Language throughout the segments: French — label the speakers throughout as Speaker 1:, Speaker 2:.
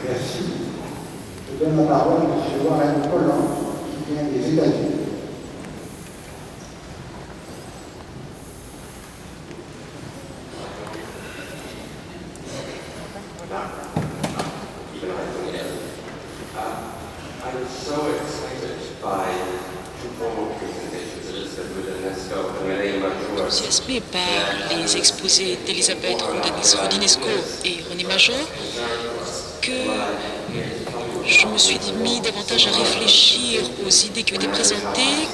Speaker 1: Merci. Je donne la parole à M. Warren Collant, qui vient des États-Unis.
Speaker 2: Enthousiasmé par les exposés d'Elisabeth Rodinesco et René Major que je me suis mis davantage à réfléchir aux idées qui ont été présentées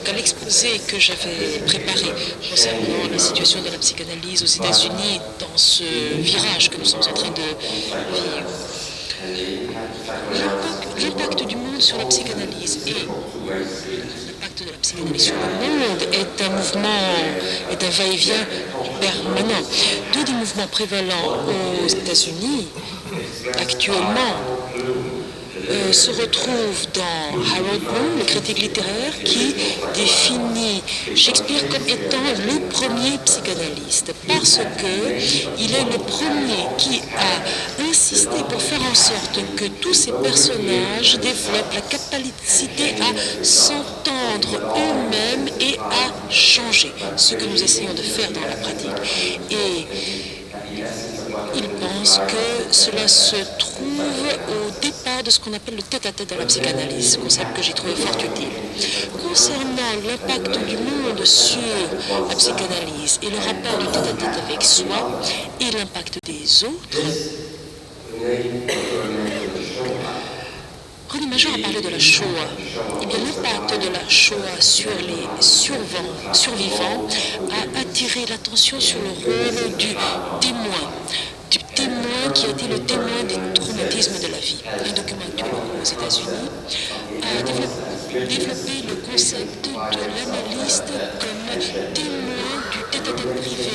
Speaker 2: qu'à l'exposé que j'avais préparé concernant la situation de la psychanalyse aux États-Unis dans ce virage que nous sommes en train de vivre. L'impact du monde sur la psychanalyse et l'impact de la psychanalyse sur le monde est un mouvement, est un va-et-vient permanent. Deux des mouvements prévalents aux États-Unis actuellement se retrouvent dans Harold Bloom, le critique littéraire, qui définit Shakespeare comme étant le premier psychanalyste, parce qu'il est le premier qui a insisté pour faire en sorte que tous ces personnages développent la capacité à s'entendre eux-mêmes et à changer, ce que nous essayons de faire dans la pratique. Et il pense que cela se trouve au départ de ce qu'on appelle le tête-à-tête dans la psychanalyse, concept que j'ai trouvé fort utile. Concernant l'impact du monde sur la psychanalyse et le rapport du tête-à-tête avec soi et l'impact des autres, René Major a parlé de la Shoah. Eh bien, l'impact de la Shoah sur les survivants a attiré l'attention sur le rôle du témoin qui a été le témoin des traumatismes de la vie. Un documentaire aux États-Unis a développé le concept de l'analyste comme témoin du tête-à-tête privé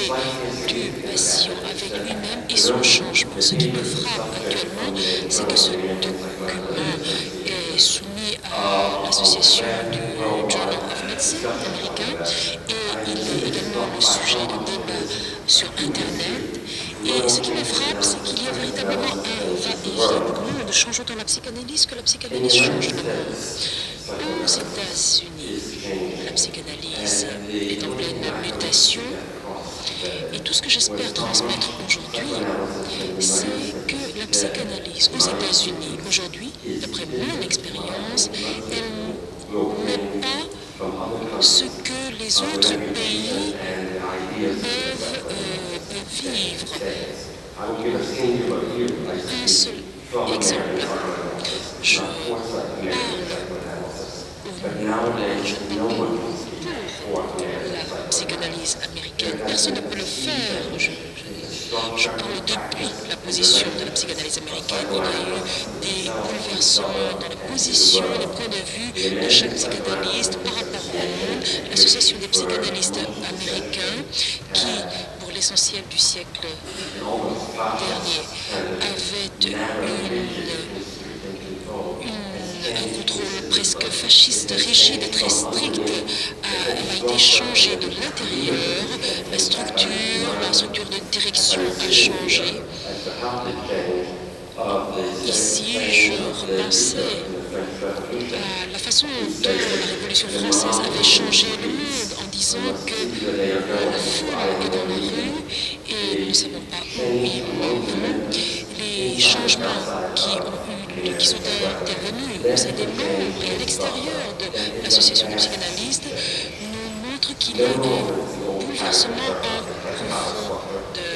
Speaker 2: du patient avec lui-même et son changement. Ce qui me frappe actuellement, c'est que ce document est soumis à l'association du Journal of Medicine américain et il est également le sujet de débats sur Internet. Et ce qui me frappe, c'est qu'il y a véritablement un va-et-vient. Nous ne changeons dans la psychanalyse que la psychanalyse change le monde. Aux États-Unis, la psychanalyse est en pleine mutation. Et tout ce que j'espère transmettre aujourd'hui, c'est que la psychanalyse aux États-Unis, aujourd'hui, d'après mon expérience, elle n'est pas ce que les autres pays peuvent vivre. Un seul exemple. Je parle pour la psychanalyse américaine. Personne ne peut le faire. Je parle depuis la position de la psychanalyse américaine. Il y a eu des bouleversements dans la position, les points de vue de chaque psychanalyste par rapport au monde. L'Association des psychanalystes américains, qui, pour l'essentiel du siècle dernier, avait un contrôle presque fasciste, rigide et très strict, a été changé de l'intérieur. La structure de direction a changé. Ici, je repensais à la façon dont la Révolution française avait changé le monde en disant que la foule est dans la rue et nous ne savons pas où ils vont. Les changements qui sont intervenus au sein des membres et à l'extérieur de l'association des psychanalystes nous montrent qu'il y a un bouleversement en profondeur.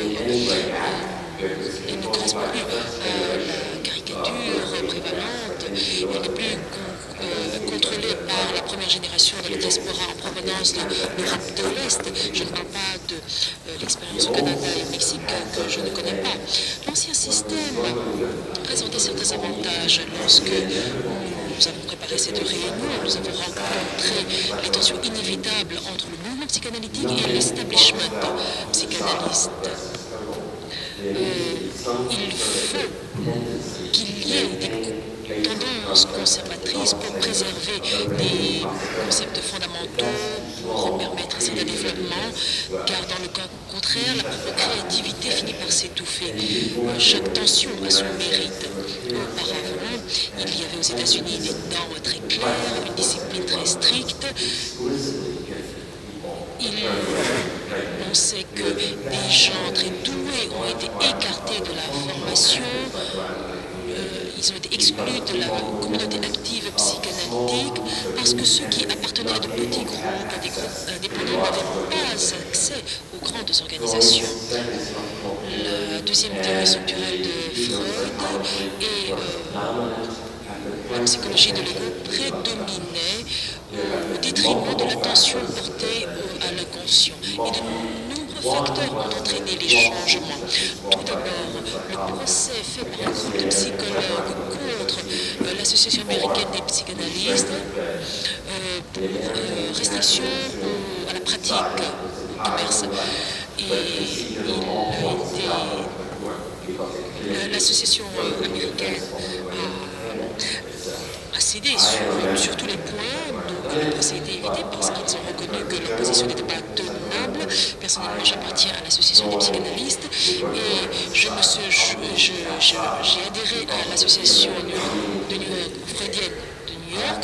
Speaker 2: Il ne correspond plus à la caricature prévalente. Il n'est plus contrôlé par la première génération de la diaspora en provenance de l'Europe de l'Est. Je ne parle pas de l'expérience au Canada et au Mexique que je ne connais pas. L'ancien système présentait certains avantages. Lorsque nous avons préparé cette réunion, nous avons rencontré les tensions inévitables entre le mouvement psychanalytique et l'establishment psychanalyste. Il faut qu'il y ait des tendances conservatrices pour préserver des concepts fondamentaux pour permettre un certain développement, car dans le cas contraire, la propre créativité finit par s'étouffer. Chaque tension a son mérite. Auparavant, il y avait aux États-Unis des normes très claires, une discipline très stricte. On sait que des gens très doués ont été écartés de la formation, ils ont été exclus de la communauté active psychanalytique parce que ceux qui appartenaient à de petits groupes, à des groupes indépendants, n'avaient pas accès aux grandes organisations. La deuxième théorie structurelle de Freud et la psychologie de l'ego prédominait au détriment de l'attention portée à l'inconscient. Et de nombreux facteurs ont entraîné les changements. Tout d'abord, le procès fait par un groupe de psychologues contre l'Association américaine des psychanalystes pour restriction à la pratique au commerce. Et l'association américaine a cédé sur tous les points, donc le procès a été évité parce qu'ils ont reconnu que leur position n'était pas tenable. Personnellement, j'appartiens à l'association des psychanalystes et j'ai adhéré à l'association de New York, freudienne de New York,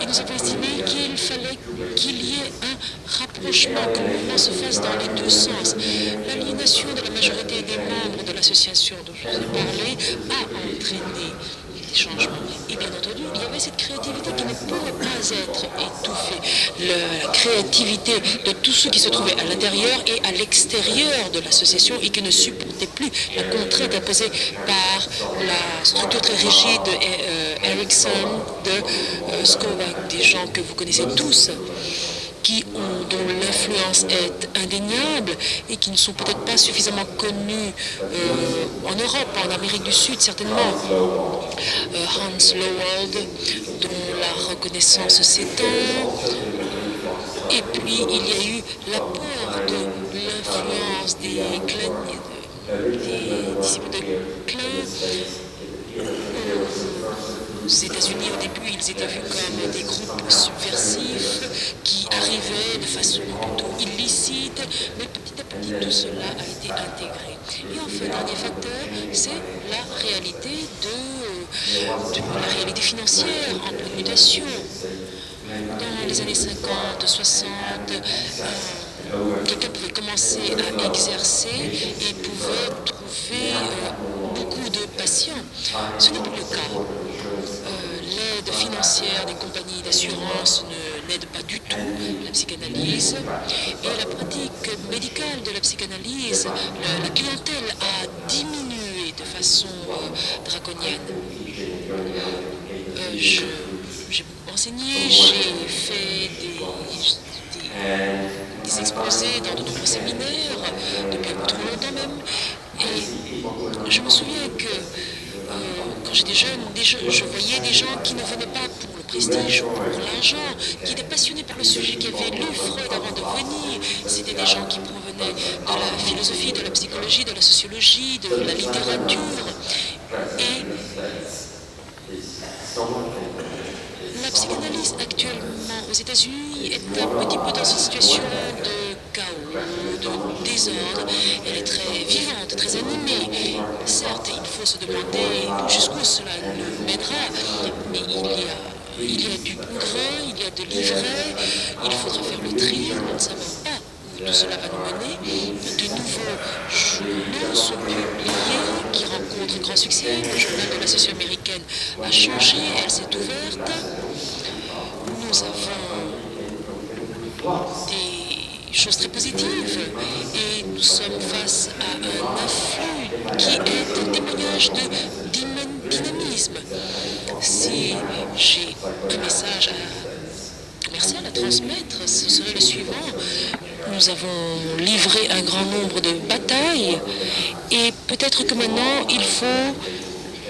Speaker 2: et nous avons estimé qu'il fallait qu'il y ait un rapprochement, que le mouvement se fasse dans les deux sens. L'aliénation de la majorité des membres de l'association dont je vous ai parlé a entraîné des changements. Et bien entendu, il y avait cette créativité qui ne pouvait pas être étouffée. La créativité de tous ceux qui se trouvaient à l'intérieur et à l'extérieur de l'association et qui ne supportaient plus la contrainte imposée par la structure très rigide de Erickson, de Scovach, des gens que vous connaissez tous, dont l'influence est indéniable et qui ne sont peut-être pas suffisamment connus en Europe, en Amérique du Sud certainement. Hans Lowald, dont la reconnaissance s'étend. Et puis il y a eu l'apport de l'influence des disciples de Klein. Aux États-Unis, au début, ils étaient vus comme des groupes subversifs qui arrivaient de façon plutôt illicite, mais petit à petit, tout cela a été intégré. Et enfin, dernier facteur, c'est la réalité de la réalité financière en pleine mutation. Dans les années 50, 60, quelqu'un pouvait commencer à exercer et pouvait trouver beaucoup de patients. Ce n'est plus le cas. L'aide financière des compagnies d'assurance n'aide pas du tout la psychanalyse et la pratique médicale de la psychanalyse, la clientèle a diminué de façon draconienne. J'ai beaucoup enseigné, j'ai fait des exposés dans de nombreux séminaires, depuis trop longtemps même, et je me souviens que quand j'étais jeune, je voyais des gens qui ne venaient pas pour le prestige ou pour l'argent, qui étaient passionnés par le sujet, qui avaient lu Freud avant de venir. C'était des gens qui provenaient de la philosophie, de la psychologie, de la sociologie, de la littérature. Et la psychanalyse actuellement aux États-Unis est un petit peu dans une situation de chaos, de désordre. Elle est très vivante, très animée. Certes, il faut se demander jusqu'où cela nous mènera, mais il y a du bon grain, il y a de l'ivraie, il faudra faire le tri, nous ne savons pas où tout cela va nous mener. De nouveaux journaux sont publiés qui rencontrent grand succès. Le journal de l'Association américaine a changé, elle s'est ouverte. Nous avons des choses très positives et nous sommes face à un afflux qui est un témoignage de dynamisme. Si j'ai un message commercial à transmettre, ce serait le suivant. Nous avons livré un grand nombre de batailles et peut-être que maintenant il faut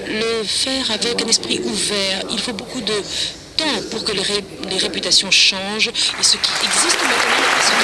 Speaker 2: le faire avec un esprit ouvert. Il faut beaucoup de temps pour que les réputations changent et ce qui existe maintenant n'est pas ce qui